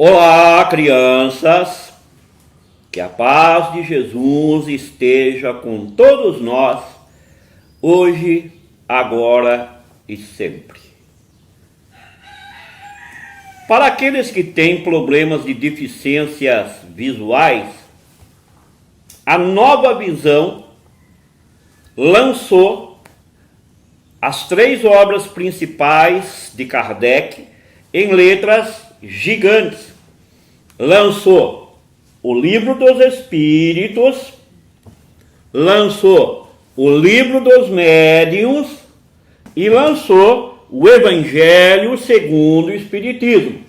Olá, crianças! Que a paz de Jesus esteja com todos nós, hoje, agora e sempre. Para aqueles que têm problemas de deficiências visuais, a Nova Visão lançou as 3 obras principais de Kardec em letras gigantes. Lançou o Livro dos Espíritos, lançou o Livro dos Médiuns e lançou o Evangelho segundo o Espiritismo.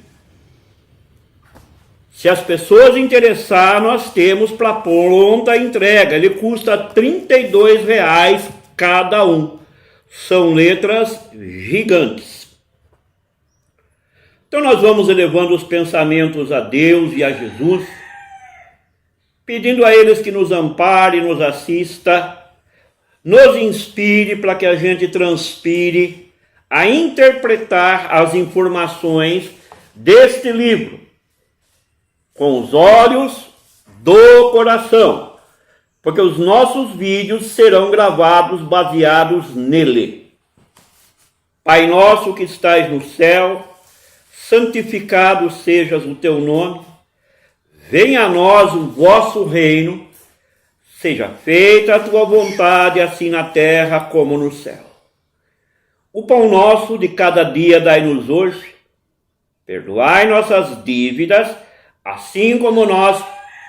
Se as pessoas interessar, nós temos para pronta entrega. Ele custa R$ 32 cada um. São letras gigantes. Então nós vamos elevando os pensamentos a Deus e a Jesus, pedindo a eles que nos ampare, nos assista, nos inspire para que a gente transpire a interpretar as informações deste livro com os olhos do coração, porque os nossos vídeos serão gravados baseados nele. Pai nosso que estais no céu, santificado sejas o teu nome, venha a nós o vosso reino, seja feita a tua vontade, assim na terra como no céu. O pão nosso de cada dia dai-nos hoje, perdoai nossas dívidas, assim como nós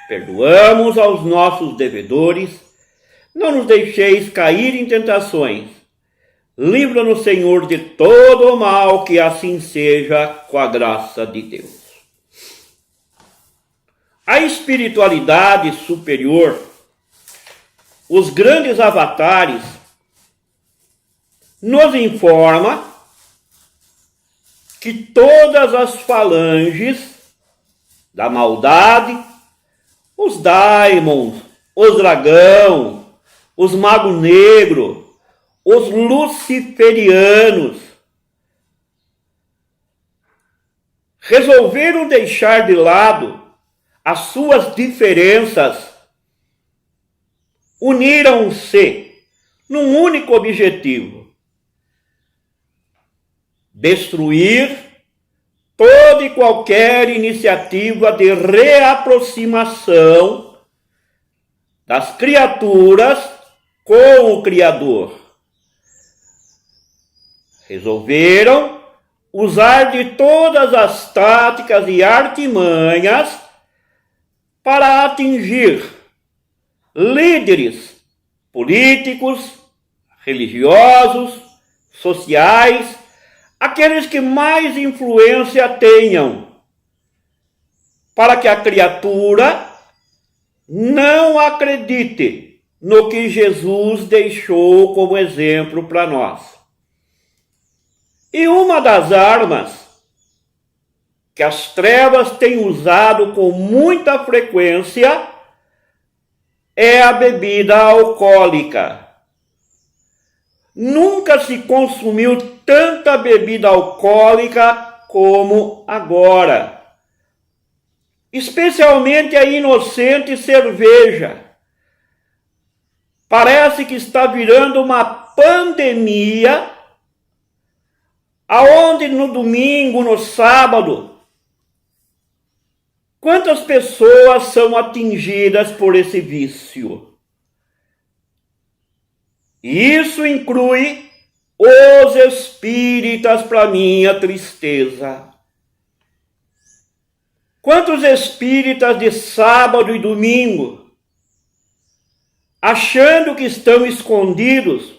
perdoamos aos nossos devedores, não nos deixeis cair em tentações, livra-nos, Senhor, de todo o mal, que assim seja, com a graça de Deus. A espiritualidade superior, os grandes avatares, nos informa que todas as falanges da maldade, os daimons, os dragão, os magos negros, os luciferianos, resolveram deixar de lado as suas diferenças, uniram-se num único objetivo: destruir toda e qualquer iniciativa de reaproximação das criaturas com o Criador. Resolveram usar de todas as táticas e artimanhas para atingir líderes políticos, religiosos, sociais, aqueles que mais influência tenham, para que a criatura não acredite no que Jesus deixou como exemplo para nós. E uma das armas que as trevas têm usado com muita frequência é a bebida alcoólica. Nunca se consumiu tanta bebida alcoólica como agora. Especialmente a inocente cerveja. Parece que está virando uma pandemia, aonde no domingo, no sábado, quantas pessoas são atingidas por esse vício? Isso inclui os espíritas, para minha tristeza. Quantos espíritas de sábado e domingo, achando que estão escondidos,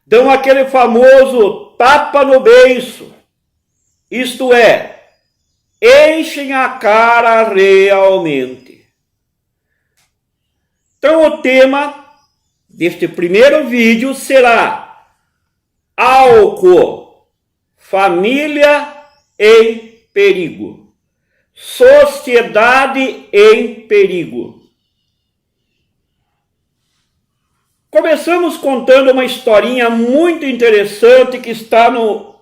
dão aquele famoso tapa no beiço, isto é, enchem a cara realmente. Então o tema deste primeiro vídeo será álcool, família em perigo, sociedade em perigo. Começamos contando uma historinha muito interessante que está no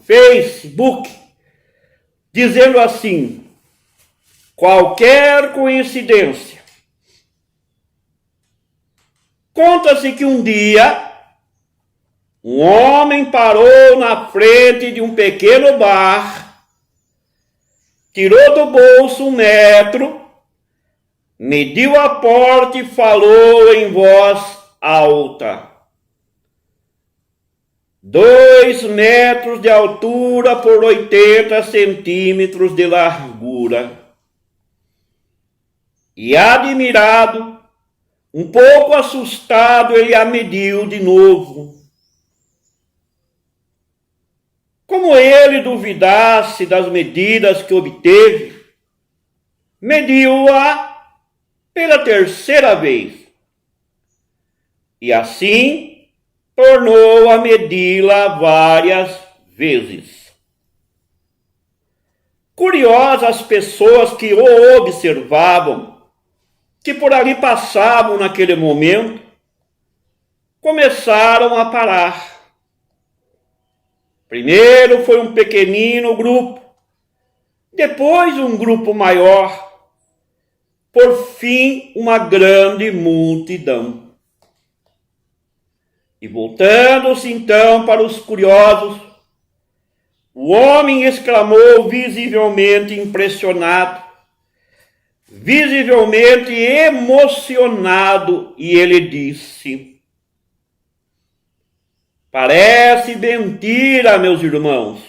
Facebook dizendo assim: qualquer coincidência. Conta-se que um dia um homem parou na frente de um pequeno bar, tirou do bolso 1 metro, mediu a porta e falou em voz alta: 2 metros de altura por 80 centímetros de largura. E admirado, um pouco assustado, ele a mediu de novo. Como ele duvidasse das medidas que obteve, mediu-a pela 3ª vez. E assim tornou a medi-la várias vezes. Curiosas as pessoas que o observavam, que por ali passavam naquele momento, começaram a parar. Primeiro foi um pequenino grupo, depois um grupo maior, por fim uma grande multidão. E voltando-se então para os curiosos, o homem exclamou visivelmente impressionado, visivelmente emocionado, e ele disse: parece mentira, meus irmãos.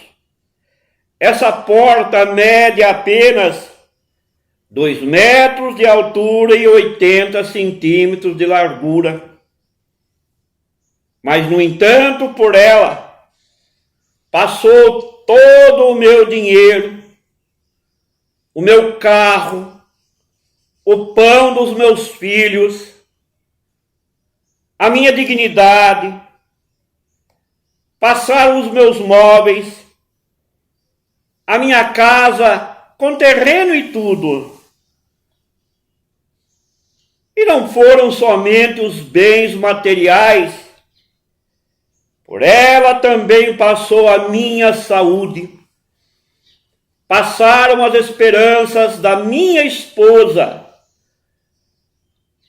Essa porta mede apenas 2 metros de altura e 80 centímetros de largura. Mas, no entanto, por ela passou todo o meu dinheiro, o meu carro, o pão dos meus filhos, a minha dignidade, passaram os meus móveis, a minha casa com terreno e tudo. E não foram somente os bens materiais, por ela também passou a minha saúde, passaram as esperanças da minha esposa,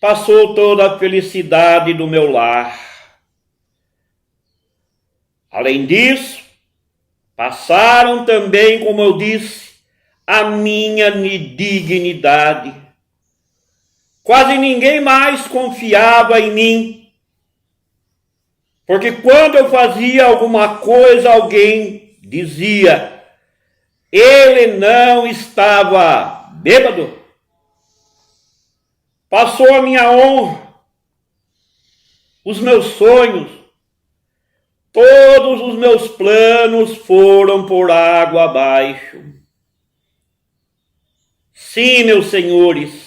passou toda a felicidade do meu lar. Além disso, passaram também, como eu disse, a minha dignidade. Quase ninguém mais confiava em mim, porque quando eu fazia alguma coisa, alguém dizia: ele não estava bêbado. Passou a minha honra, os meus sonhos, todos os meus planos foram por água abaixo. Sim, meus senhores,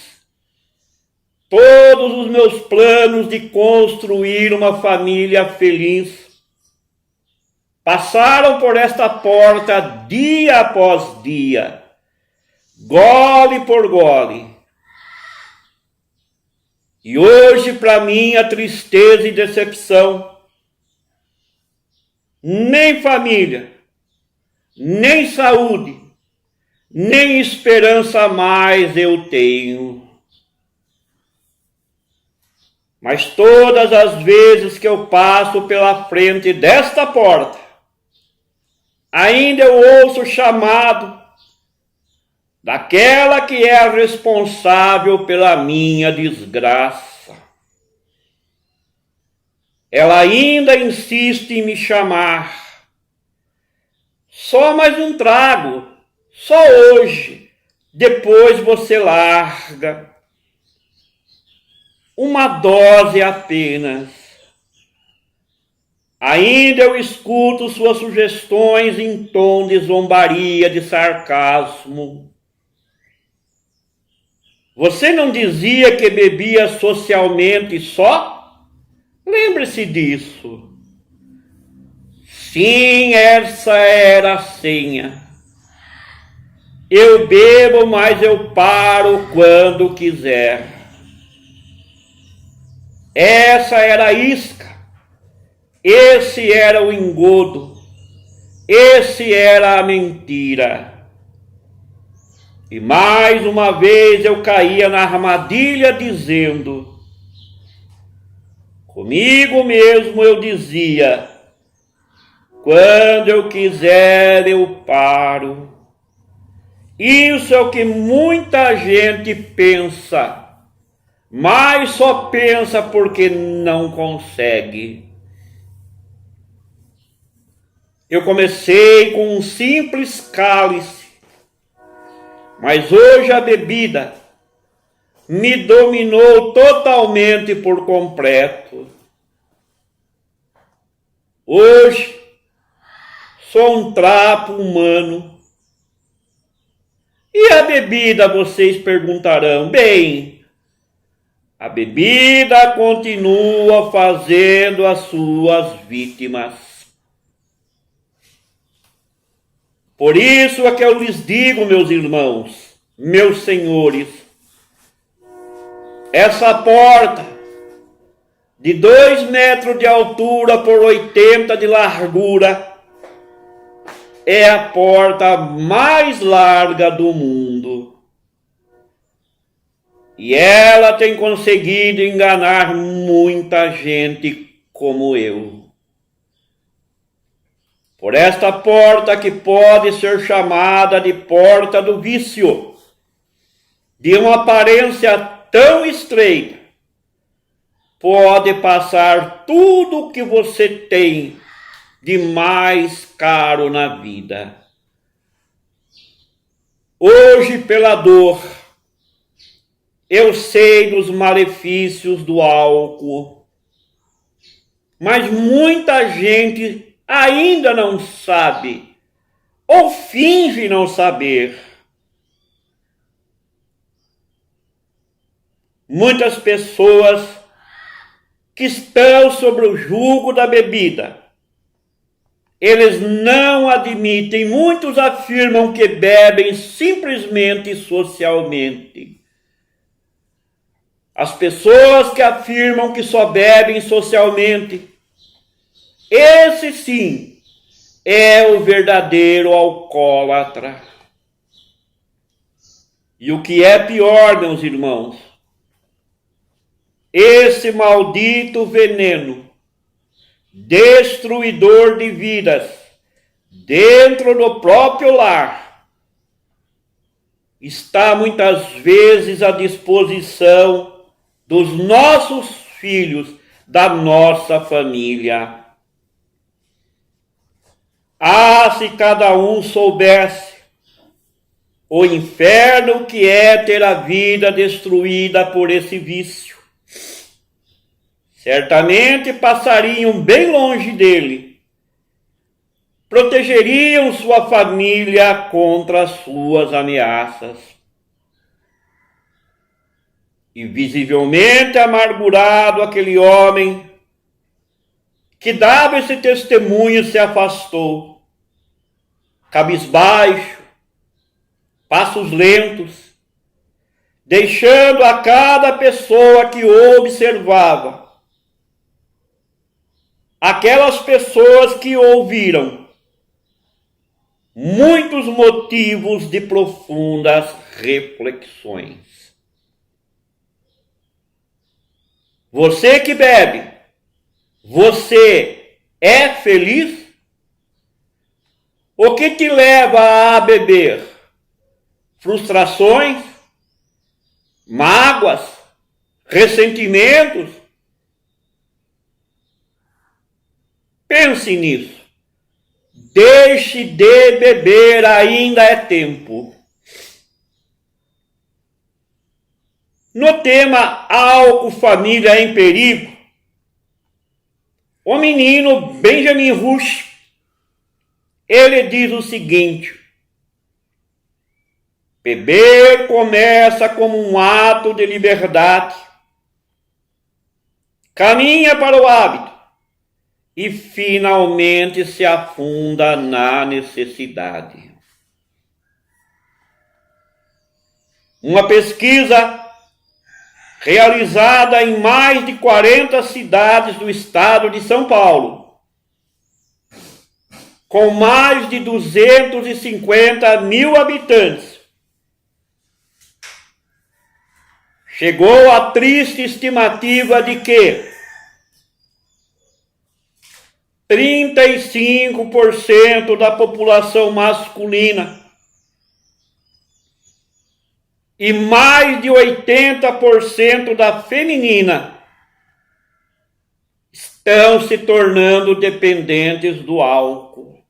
todos os meus planos de construir uma família feliz passaram por esta porta dia após dia, gole por gole. E hoje, para minha tristeza e decepção, nem família, nem saúde, nem esperança mais eu tenho. Mas todas as vezes que eu passo pela frente desta porta, ainda eu ouço o chamado daquela que é a responsável pela minha desgraça. Ela ainda insiste em me chamar. Só mais um trago, só hoje, depois você larga. Uma dose apenas. Ainda eu escuto suas sugestões em tom de zombaria, de sarcasmo. Você não dizia que bebia socialmente só? Lembre-se disso. Sim, essa era a senha. Eu bebo, mas eu paro quando quiser. Essa era a isca. Esse era o engodo. Esse era a mentira. E mais uma vez eu caía na armadilha dizendo, comigo mesmo eu dizia, quando eu quiser eu paro. Isso é o que muita gente pensa, mas só pensa porque não consegue. Eu comecei com um simples cálice, mas hoje a bebida me dominou totalmente por completo. Hoje sou um trapo humano. E a bebida, vocês perguntarão, bem, a bebida continua fazendo as suas vítimas. Por isso é que eu lhes digo, meus irmãos, meus senhores, essa porta de 2 metros de altura por 80 de largura é a porta mais larga do mundo. E ela tem conseguido enganar muita gente como eu. Por esta porta que pode ser chamada de porta do vício, de uma aparência tão estreita, pode passar tudo o que você tem de mais caro na vida. Hoje, pela dor, eu sei dos malefícios do álcool, mas muita gente ainda não sabe, ou finge não saber. Muitas pessoas que estão sobre o jugo da bebida, eles não admitem, muitos afirmam que bebem simplesmente socialmente. As pessoas que afirmam que só bebem socialmente, esse sim é o verdadeiro alcoólatra. E o que é pior, meus irmãos, esse maldito veneno destruidor de vidas dentro do próprio lar está muitas vezes à disposição dos nossos filhos, da nossa família. Ah, se cada um soubesse o inferno que é ter a vida destruída por esse vício, certamente passariam bem longe dele, protegeriam sua família contra as suas ameaças. E visivelmente amargurado, aquele homem que dava esse testemunho se afastou, cabisbaixo, passos lentos, deixando a cada pessoa que o observava, aquelas pessoas que ouviram, muitos motivos de profundas reflexões. Você que bebe, você é feliz? O que te leva a beber? Frustrações? Mágoas? Ressentimentos? Pense nisso. Deixe de beber, ainda é tempo. No tema álcool, família em perigo, o menino Benjamin Rush, ele diz o seguinte: beber começa como um ato de liberdade, caminha para o hábito e finalmente se afunda na necessidade. Uma pesquisa realizada em mais de 40 cidades do estado de São Paulo, com mais de 250 mil habitantes, chegou à triste estimativa de que 35% da população masculina e mais de 80% da feminina estão se tornando dependentes do álcool.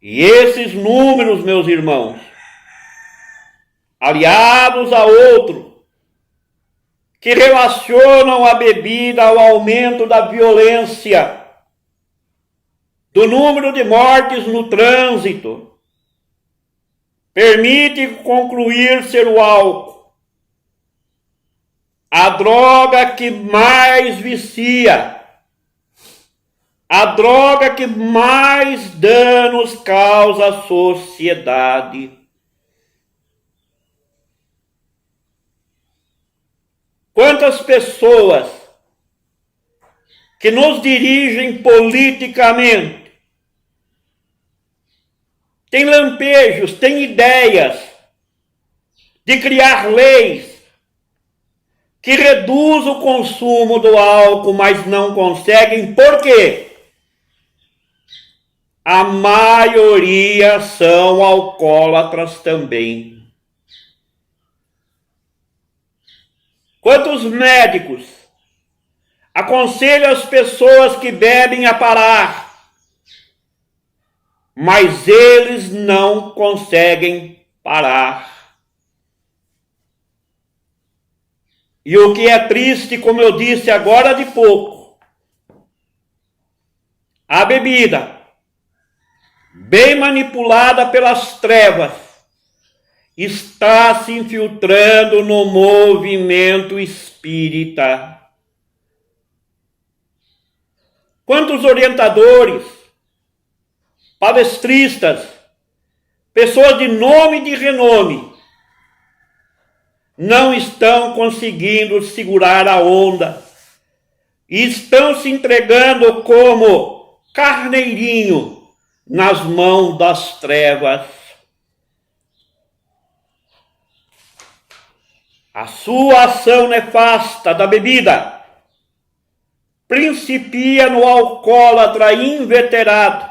E esses números, meus irmãos, aliados a outros, que relacionam a bebida ao aumento da violência, do número de mortes no trânsito, permite concluir ser o álcool a droga que mais vicia, a droga que mais danos causa à sociedade. Quantas pessoas que nos dirigem politicamente têm lampejos, têm ideias de criar leis que reduzam o consumo do álcool, mas não conseguem. Por quê? A maioria são alcoólatras também. Quantos médicos aconselham as pessoas que bebem a parar, mas eles não conseguem parar. E o que é triste, como eu disse agora de pouco, a bebida, bem manipulada pelas trevas, está se infiltrando no movimento espírita. Quantos orientadores, palestristas, pessoas de nome e de renome, não estão conseguindo segurar a onda e estão se entregando como carneirinho nas mãos das trevas. A sua ação nefasta da bebida principia no alcoólatra inveterado.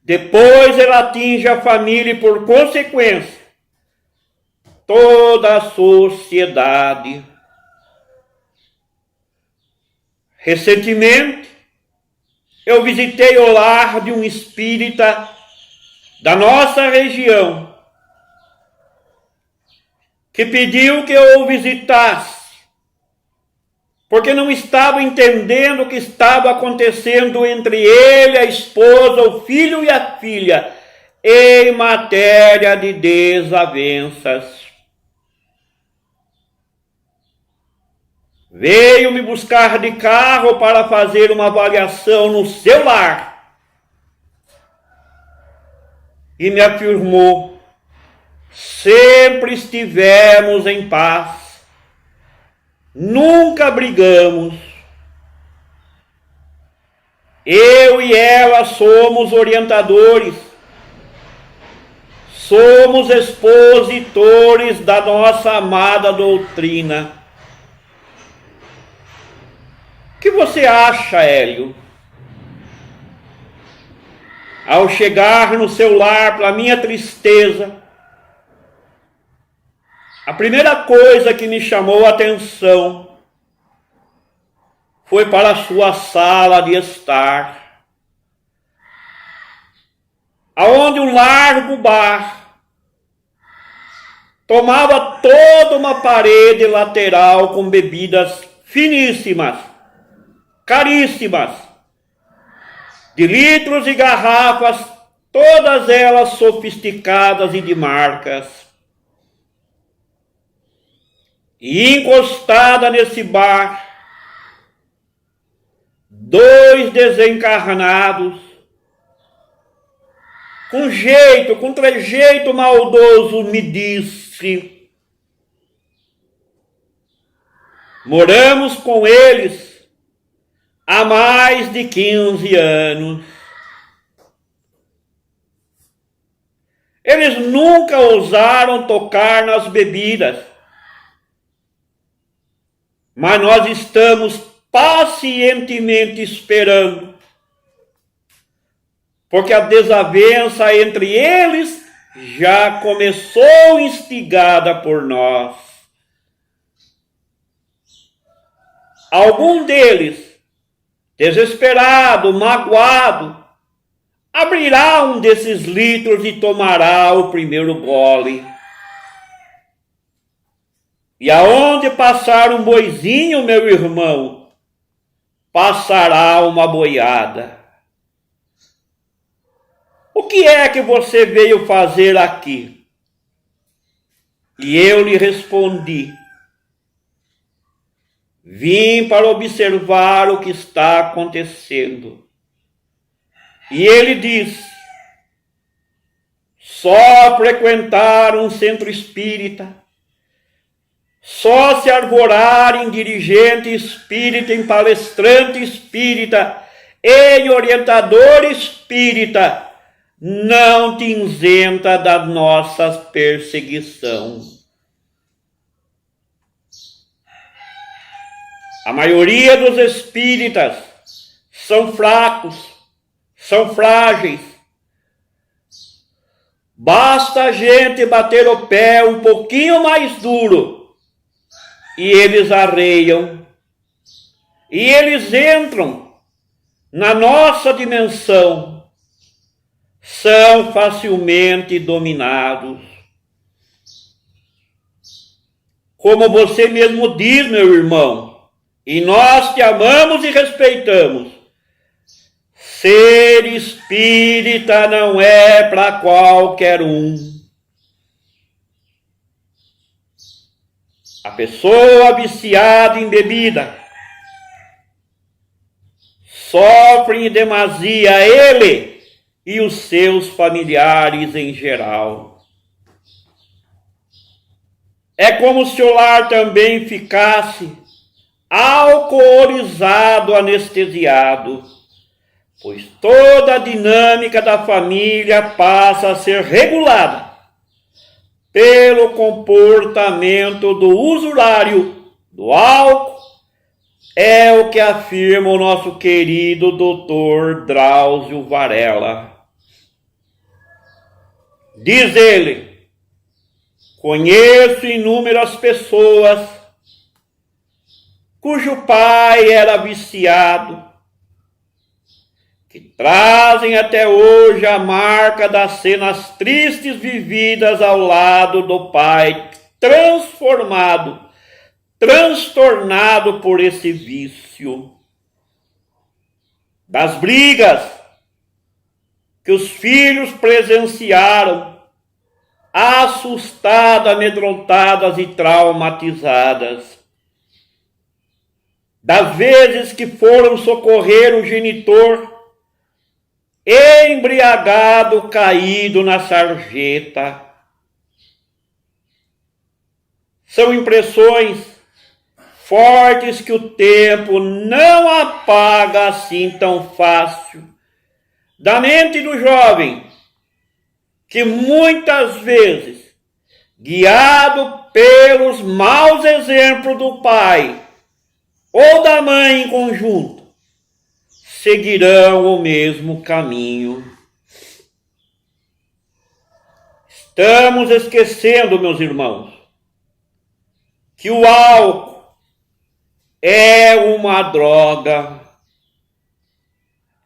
Depois ela atinge a família e, por consequência, toda a sociedade. Recentemente, eu visitei o lar de um espírita da nossa região, que pediu que eu o visitasse, porque não estava entendendo o que estava acontecendo entre ele, a esposa, o filho e a filha, em matéria de desavenças. Veio me buscar de carro para fazer uma avaliação no seu lar e me afirmou: sempre estivemos em paz, nunca brigamos. Eu e ela somos orientadores, somos expositores da nossa amada doutrina. O que você acha, Hélio? Ao chegar no seu lar, para minha tristeza, a primeira coisa que me chamou a atenção foi para a sua sala de estar, aonde um largo bar tomava toda uma parede lateral com bebidas finíssimas, caríssimas, de litros e garrafas, todas elas sofisticadas e de marcas. E encostada nesse bar, dois desencarnados, com trejeito maldoso, me disse: moramos com eles há mais de 15 anos. Eles nunca ousaram tocar nas bebidas. Mas nós estamos pacientemente esperando, porque a desavença entre eles já começou instigada por nós. Algum deles, desesperado, magoado, abrirá um desses litros e tomará o primeiro gole. E aonde passar um boizinho, meu irmão, passará uma boiada. O que é que você veio fazer aqui? E eu lhe respondi: vim para observar o que está acontecendo. E ele disse: só frequentar um centro espírita, só se arvorar em dirigente espírita, em palestrante espírita, em orientador espírita, não te isenta da nossa perseguição. A maioria dos espíritas são fracos, são frágeis. Basta a gente bater o pé um pouquinho mais duro e eles arreiam, e eles entram na nossa dimensão, são facilmente dominados. Como você mesmo diz, meu irmão, e nós te amamos e respeitamos, ser espírita não é para qualquer um. A pessoa viciada em bebida sofre em demasia ele e os seus familiares em geral. É como se o lar também ficasse alcoolizado, anestesiado, pois toda a dinâmica da família passa a ser regulada pelo comportamento do usurário do álcool, é o que afirma o nosso querido Dr. Drauzio Varela. Diz ele: conheço inúmeras pessoas cujo pai era viciado, que trazem até hoje a marca das cenas tristes vividas ao lado do pai transformado, transtornado por esse vício. Das brigas que os filhos presenciaram, assustadas, amedrontadas e traumatizadas. Das vezes que foram socorrer o genitor, embriagado, caído na sarjeta. São impressões fortes que o tempo não apaga assim tão fácil da mente do jovem, que muitas vezes, guiado pelos maus exemplos do pai ou da mãe em conjunto, seguirão o mesmo caminho. Estamos esquecendo, meus irmãos, que o álcool é uma droga,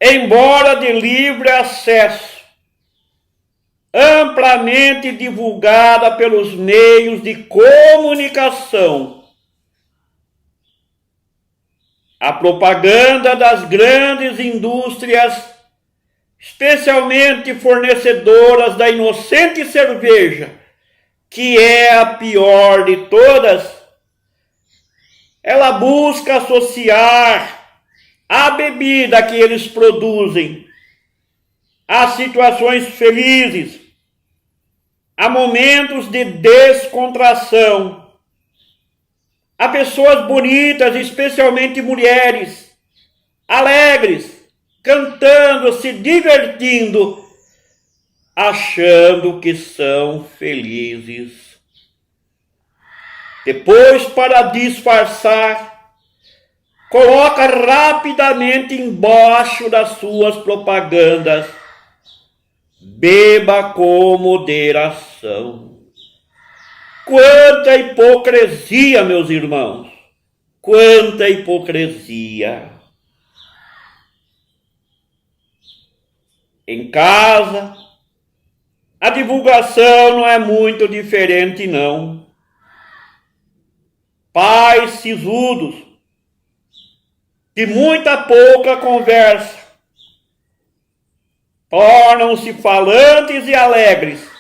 embora de livre acesso, amplamente divulgada pelos meios de comunicação. A propaganda das grandes indústrias, especialmente fornecedoras da inocente cerveja, que é a pior de todas, ela busca associar a bebida que eles produzem a situações felizes, a momentos de descontração, a pessoas bonitas, especialmente mulheres, alegres, cantando, se divertindo, achando que são felizes. Depois, para disfarçar, coloca rapidamente embaixo das suas propagandas: beba com moderação. Quanta hipocrisia, meus irmãos! Quanta hipocrisia! Em casa, a divulgação não é muito diferente, não. Pais sisudos, de muita pouca conversa, tornam-se falantes e alegres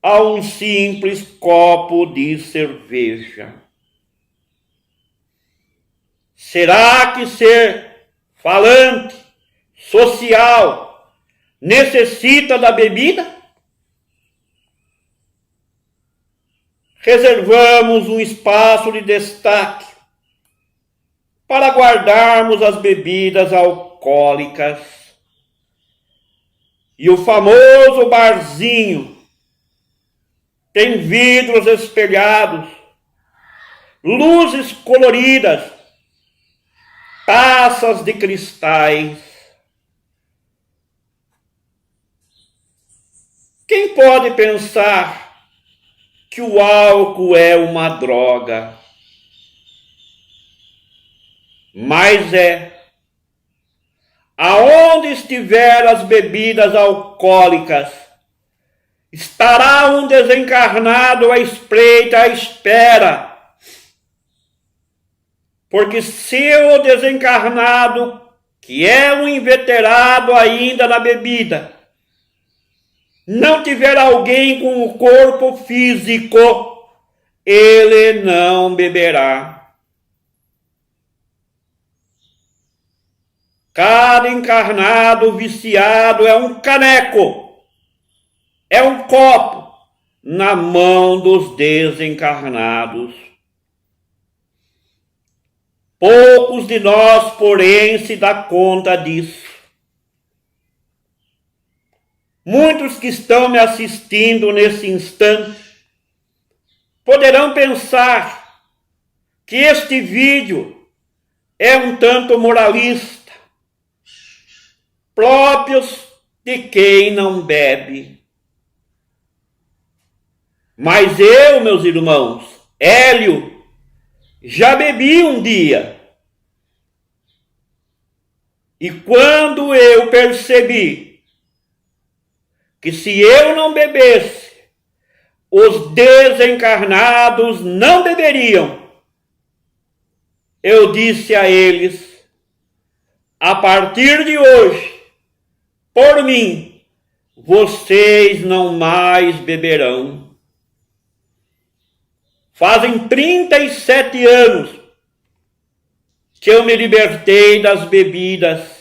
a um simples copo de cerveja. Será que ser falante, social, necessita da bebida? Reservamos um espaço de destaque para guardarmos as bebidas alcoólicas. E o famoso barzinho tem vidros espelhados, luzes coloridas, taças de cristais. Quem pode pensar que o álcool é uma droga? Mas é. Aonde estiver as bebidas alcoólicas, estará um desencarnado à espreita, à espera. Porque se o desencarnado, que é um inveterado ainda na bebida, não tiver alguém com o corpo físico, ele não beberá. Cada encarnado viciado é um caneco, é um copo na mão dos desencarnados. Poucos de nós, porém, se dá conta disso. Muitos que estão me assistindo nesse instante poderão pensar que este vídeo é um tanto moralista, próprios de quem não bebe. Mas eu, meus irmãos, Hélio, já bebi um dia. E quando eu percebi que se eu não bebesse, os desencarnados não beberiam, eu disse a eles: a partir de hoje, por mim, vocês não mais beberão. Fazem 37 anos que eu me libertei das bebidas,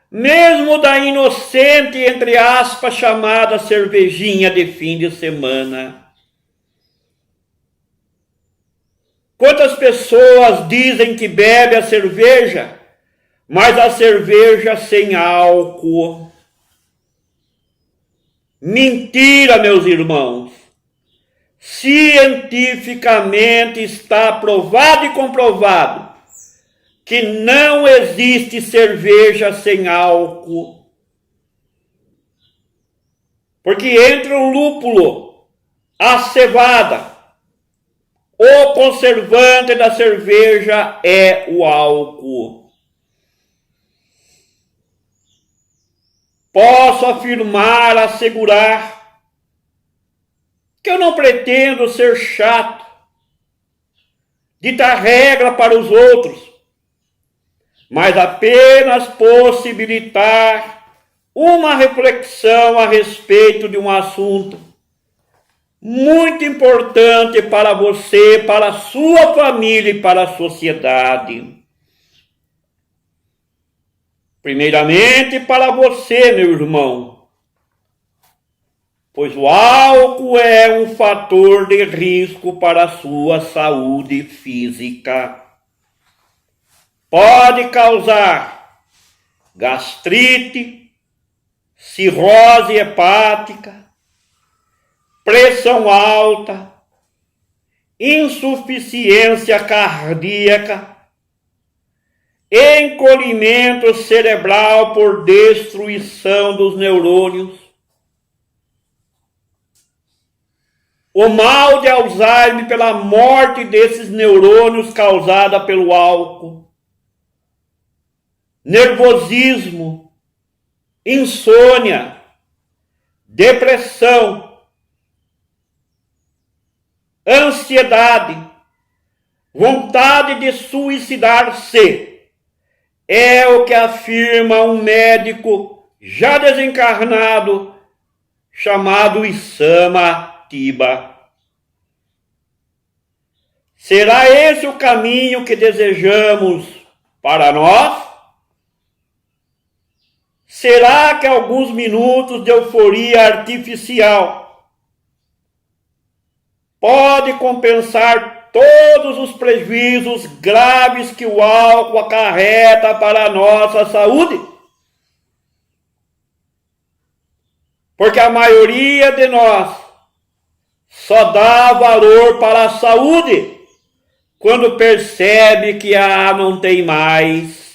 mesmo da inocente, entre aspas, chamada cervejinha de fim de semana. Quantas pessoas dizem que bebe a cerveja, mas a cerveja sem álcool? Mentira, meus irmãos. Cientificamente está provado e comprovado que não existe cerveja sem álcool. Porque entre o lúpulo, a cevada, o conservante da cerveja é o álcool. Posso afirmar, assegurar, que eu não pretendo ser chato, ditar regra para os outros, mas apenas possibilitar uma reflexão a respeito de um assunto muito importante para você, para a sua família e para a sociedade. Primeiramente para você, meu irmão, pois o álcool é um fator de risco para a sua saúde física. Pode causar gastrite, cirrose hepática, pressão alta, insuficiência cardíaca, encolhimento cerebral por destruição dos neurônios, o mal de Alzheimer pela morte desses neurônios causada pelo álcool, nervosismo, insônia, depressão, ansiedade, vontade de suicidar-se, é o que afirma um médico já desencarnado chamado Isama Tiba. Será esse o caminho que desejamos para nós? Será que alguns minutos de euforia artificial pode compensar todos os prejuízos graves que o álcool acarreta para a nossa saúde? Porque a maioria de nós só dá valor para a saúde quando percebe que não tem mais.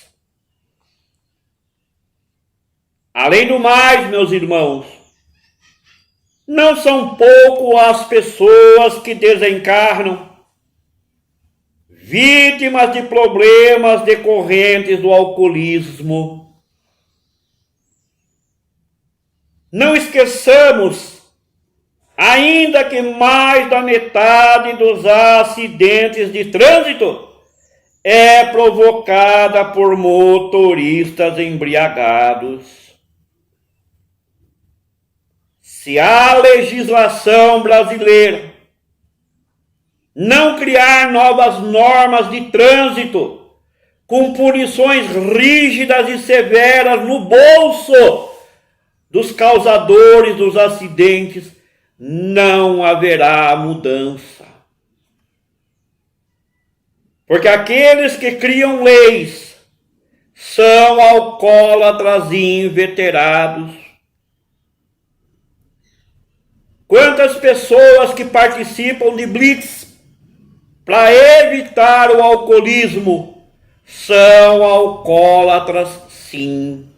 Além do mais, meus irmãos, não são pouco as pessoas que desencarnam vítimas de problemas decorrentes do alcoolismo. Não esqueçamos ainda que mais da metade dos acidentes de trânsito é provocada por motoristas embriagados. Se a legislação brasileira não criar novas normas de trânsito com punições rígidas e severas no bolso dos causadores dos acidentes, não haverá mudança. Porque aqueles que criam leis são alcoólatras inveterados. Quantas pessoas que participam de blitz para evitar o alcoolismo são alcoólatras, sim.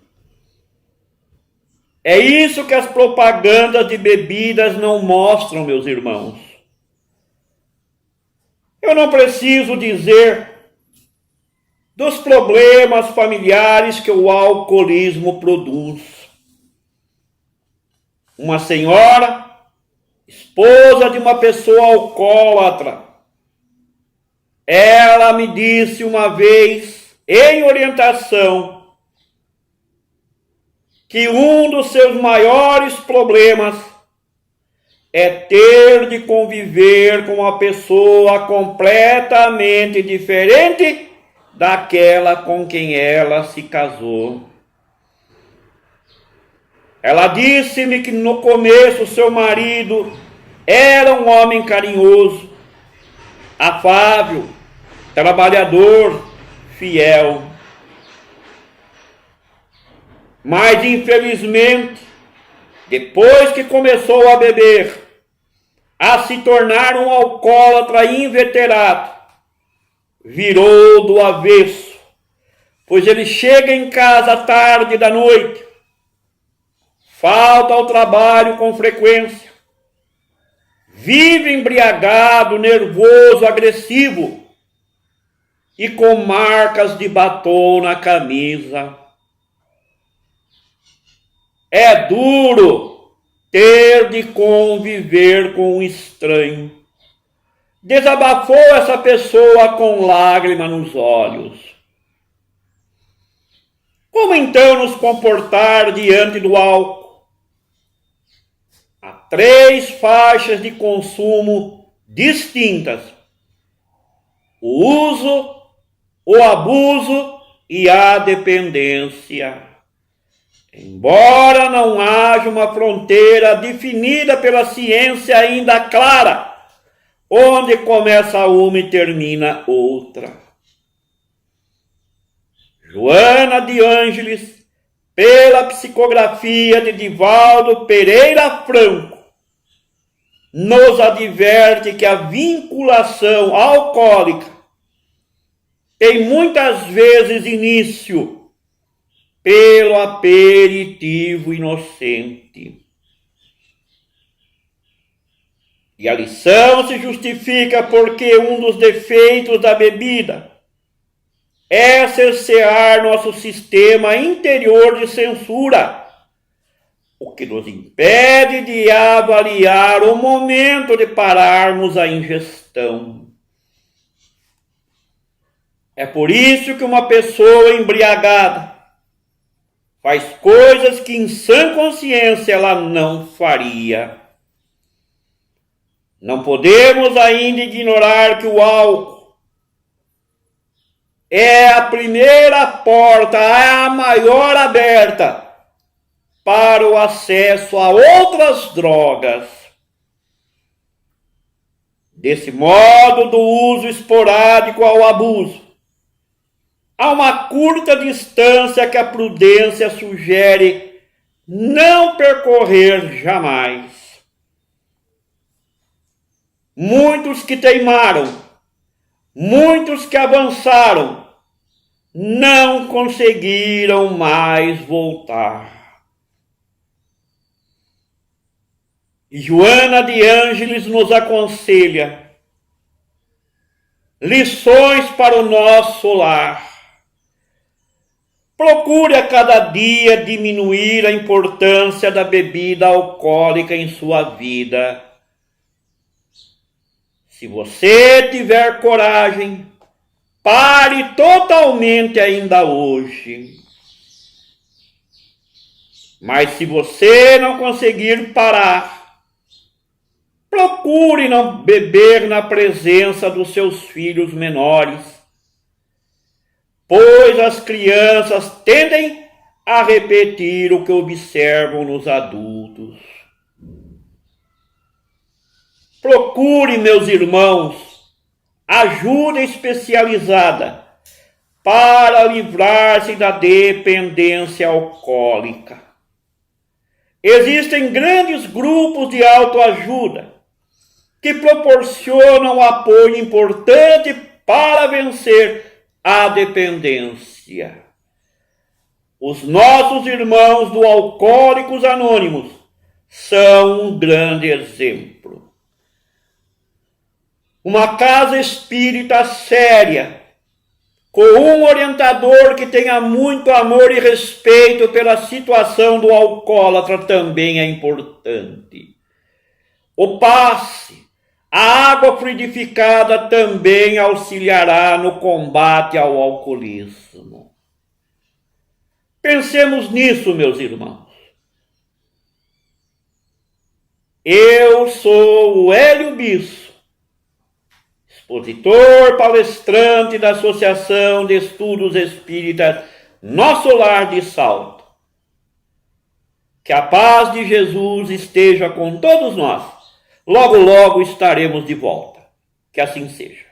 É isso que as propagandas de bebidas não mostram, meus irmãos. Eu não preciso dizer dos problemas familiares que o alcoolismo produz. Uma senhora, esposa de uma pessoa alcoólatra, ela me disse uma vez, em orientação, que um dos seus maiores problemas é ter de conviver com uma pessoa completamente diferente daquela com quem ela se casou. Ela disse-me que no começo seu marido era um homem carinhoso, afável, trabalhador, fiel. Mas infelizmente, depois que começou a beber, a se tornar um alcoólatra inveterado, virou do avesso, pois ele chega em casa tarde da noite, falta ao trabalho com frequência, vive embriagado, nervoso, agressivo e com marcas de batom na camisa. É duro ter de conviver com um estranho. Desabafou essa pessoa com lágrima nos olhos. Como então nos comportar diante do álcool? Há 3 faixas de consumo distintas: o uso, o abuso e a dependência. Embora não haja uma fronteira definida pela ciência ainda clara, onde começa uma e termina outra. Joana de Ângeles pela psicografia de Divaldo Pereira Franco, nos adverte que a vinculação alcoólica tem muitas vezes início pelo aperitivo inocente. E a lição se justifica porque um dos defeitos da bebida é cercear nosso sistema interior de censura, o que nos impede de avaliar o momento de pararmos a ingestão. É por isso que uma pessoa embriagada faz coisas que em sã consciência ela não faria. Não podemos ainda ignorar que o álcool é a primeira porta, a maior aberta para o acesso a outras drogas. Desse modo, do uso esporádico ao abuso, há uma curta distância que a prudência sugere não percorrer jamais. Muitos que teimaram, muitos que avançaram, não conseguiram mais voltar. E Joana de Ângeles nos aconselha lições para o nosso lar. Procure a cada dia diminuir a importância da bebida alcoólica em sua vida. Se você tiver coragem, pare totalmente ainda hoje. Mas se você não conseguir parar, procure não beber na presença dos seus filhos menores, pois as crianças tendem a repetir o que observam nos adultos. Procure, meus irmãos, ajuda especializada para livrar-se da dependência alcoólica. Existem grandes grupos de autoajuda que proporcionam apoio importante para vencer a dependência. Os nossos irmãos do Alcoólicos Anônimos são um grande exemplo. Uma casa espírita séria, com um orientador que tenha muito amor e respeito pela situação do alcoólatra também é importante. O passe, a água fluidificada também auxiliará no combate ao alcoolismo. Pensemos nisso, meus irmãos. Eu sou o Hélio Bisso, expositor, palestrante da Associação de Estudos Espíritas Nosso Lar de Salto. Que a paz de Jesus esteja com todos nós. Logo, logo estaremos de volta. Que assim seja.